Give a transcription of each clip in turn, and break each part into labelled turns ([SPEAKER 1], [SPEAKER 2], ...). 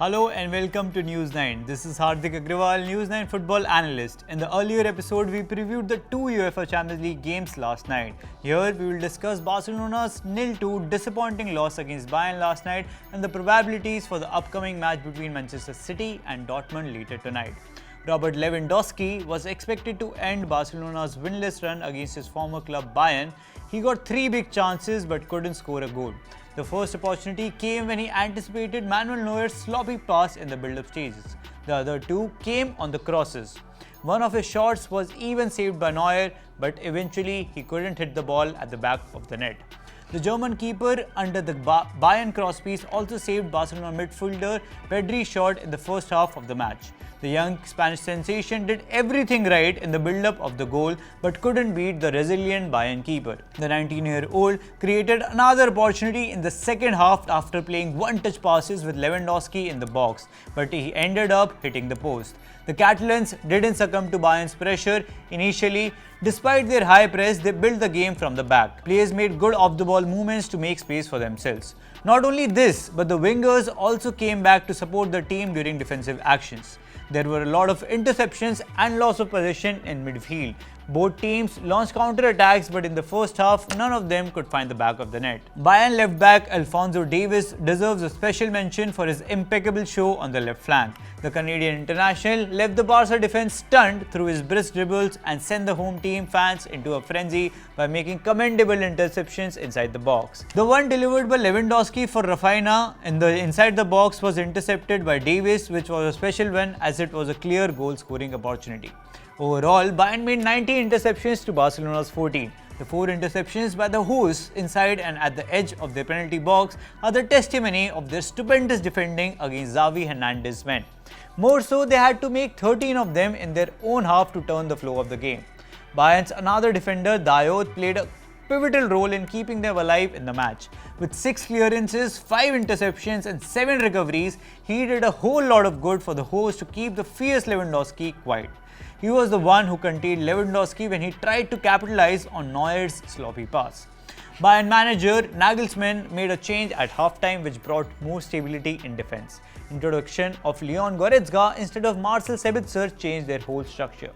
[SPEAKER 1] Hello and welcome to News 9. This is Hardik Agrawal, News 9 football analyst. In the earlier episode, we previewed the two UEFA Champions League games last night. Here, we will discuss Barcelona's 0-2 disappointing loss against Bayern last night and the probabilities for the upcoming match between Manchester City and Dortmund later tonight. Robert Lewandowski was expected to end Barcelona's winless run against his former club Bayern. He got three big chances but couldn't score a goal. The first opportunity came when he anticipated Manuel Neuer's sloppy pass in the build-up stages. The other two came on the crosses. One of his shots was even saved by Neuer, but eventually he couldn't hit the ball at the back of the net. The German keeper under the Bayern crosspiece also saved Barcelona midfielder Pedri's shot in the first half of the match. The young Spanish sensation did everything right in the build-up of the goal but couldn't beat the resilient Bayern keeper. The 19-year-old created another opportunity in the second half after playing one-touch passes with Lewandowski in the box, but he ended up hitting the post. The Catalans didn't succumb to Bayern's pressure initially. Despite their high press, they built the game from the back. Players made good off-the-ball movements to make space for themselves. Not only this, but the wingers also came back to support the team during defensive actions. There were a lot of interceptions and loss of possession in midfield. Both teams launched counter-attacks, but in the first half, none of them could find the back of the net. Bayern left back Alphonso Davies deserves a special mention for his impeccable show on the left flank. The Canadian international left the Barca defense stunned through his brisk dribbles and sent the home team fans into a frenzy by making commendable interceptions inside the box. The one delivered by Lewandowski for Rafinha inside the box was intercepted by Davies, which was a special one as it was a clear goal-scoring opportunity. Overall, Bayern made 90 interceptions to Barcelona's 14. The 4 interceptions by the hosts inside and at the edge of their penalty box are the testimony of their stupendous defending against Xavi Hernandez's men. More so, they had to make 13 of them in their own half to turn the flow of the game. Bayern's another defender, Dayot, played a pivotal role in keeping them alive in the match. With 6 clearances, 5 interceptions and 7 recoveries, he did a whole lot of good for the hosts to keep the fierce Lewandowski quiet. He was the one who contained Lewandowski when he tried to capitalize on Neuer's sloppy pass. Bayern manager Nagelsmann made a change at halftime which brought more stability in defense. Introduction of Leon Goretzka instead of Marcel Sabitzer changed their whole structure.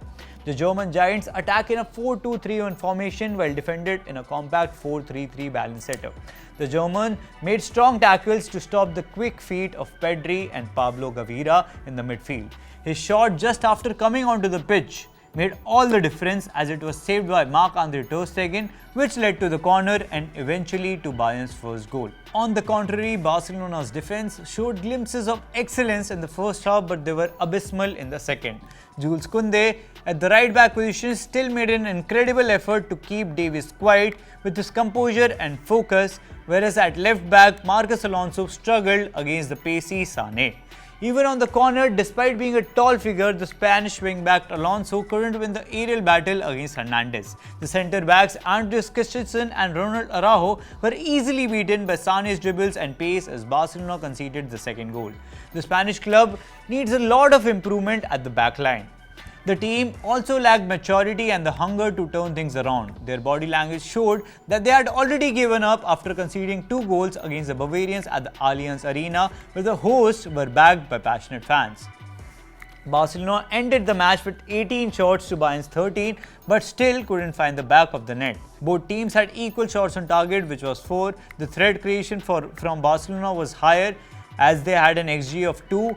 [SPEAKER 1] The German Giants attack in a 4-2-3-1 formation while defended in a compact 4-3-3 balanced setup. The German made strong tackles to stop the quick feet of Pedri and Pablo Gavira in the midfield. His shot just after coming onto the pitch made all the difference as it was saved by Marc-Andre ter Stegen, which led to the corner and eventually to Bayern's first goal. On the contrary, Barcelona's defense showed glimpses of excellence in the first half, but they were abysmal in the second. Jules Koundé at the right back position still made an incredible effort to keep Davies quiet with his composure and focus, whereas at left back Marcos Alonso struggled against the pacey Sané. Even on the corner, despite being a tall figure, the Spanish wing-back Alonso couldn't win the aerial battle against Hernandez. The centre-backs Andreas Christensen and Ronald Araujo were easily beaten by Sané's dribbles and pace as Barcelona conceded the second goal. The Spanish club needs a lot of improvement at the back line. The team also lacked maturity and the hunger to turn things around. Their body language showed that they had already given up after conceding 2 goals against the Bavarians at the Allianz Arena, where the hosts were backed by passionate fans. Barcelona ended the match with 18 shots to Bayern's 13, but still couldn't find the back of the net. Both teams had equal shots on target, which was 4. The threat creation from Barcelona was higher as they had an XG of 2.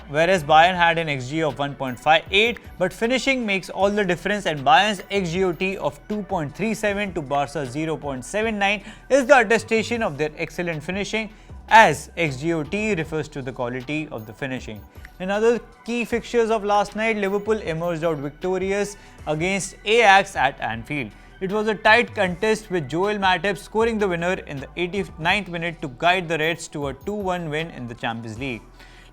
[SPEAKER 1] Whereas Bayern had an XG of 1.58, but finishing makes all the difference, and Bayern's XGOT of 2.37 to Barca's 0.79 is the attestation of their excellent finishing, as XGOT refers to the quality of the finishing. In other key fixtures of last night, Liverpool emerged out victorious against Ajax at Anfield. It was a tight contest with Joel Matip scoring the winner in the 89th minute to guide the Reds to a 2-1 win in the Champions League.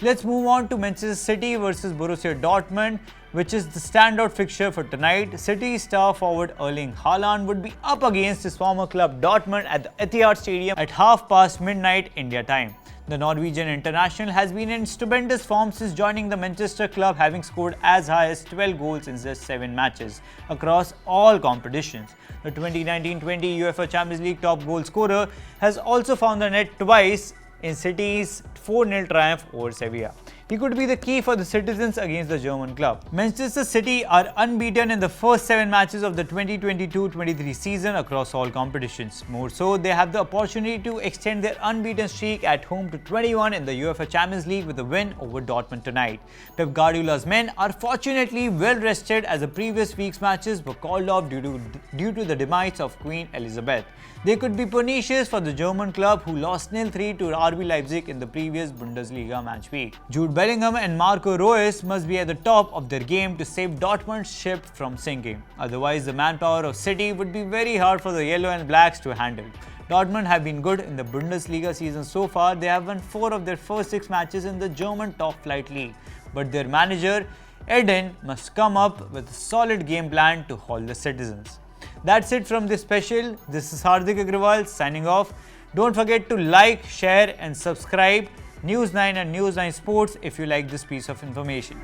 [SPEAKER 1] Let's move on to Manchester City versus Borussia Dortmund, which is the standout fixture for tonight. City star forward Erling Haaland would be up against his former club Dortmund at the Etihad Stadium at midnight India time. The Norwegian international has been in stupendous form since joining the Manchester club, having scored as high as 12 goals in just 7 matches across all competitions. The 2019-20 UEFA Champions League top goal scorer has also found the net twice in City's 4-0 triumph over Sevilla. He could be the key for the citizens against the German club. Manchester City are unbeaten in the first 7 matches of the 2022-23 season across all competitions. More so, they have the opportunity to extend their unbeaten streak at home to 21 in the UEFA Champions League with a win over Dortmund tonight. Pep Guardiola's men are fortunately well rested as the previous week's matches were called off due to the demise of Queen Elizabeth. They could be pernicious for the German club who lost 0-3 to RB Leipzig in the previous Bundesliga match week. Jude Bellingham and Marco Reus must be at the top of their game to save Dortmund's ship from sinking. Otherwise, the manpower of City would be very hard for the Yellow and Blacks to handle. Dortmund have been good in the Bundesliga season so far. They have won 4 of their first 6 matches in the German top-flight league. But their manager, Eden, must come up with a solid game plan to hold the citizens. That's it from this special. This is Hardik Agrawal signing off. Don't forget to like, share and subscribe News 9 and News 9 Sports if you like this piece of information.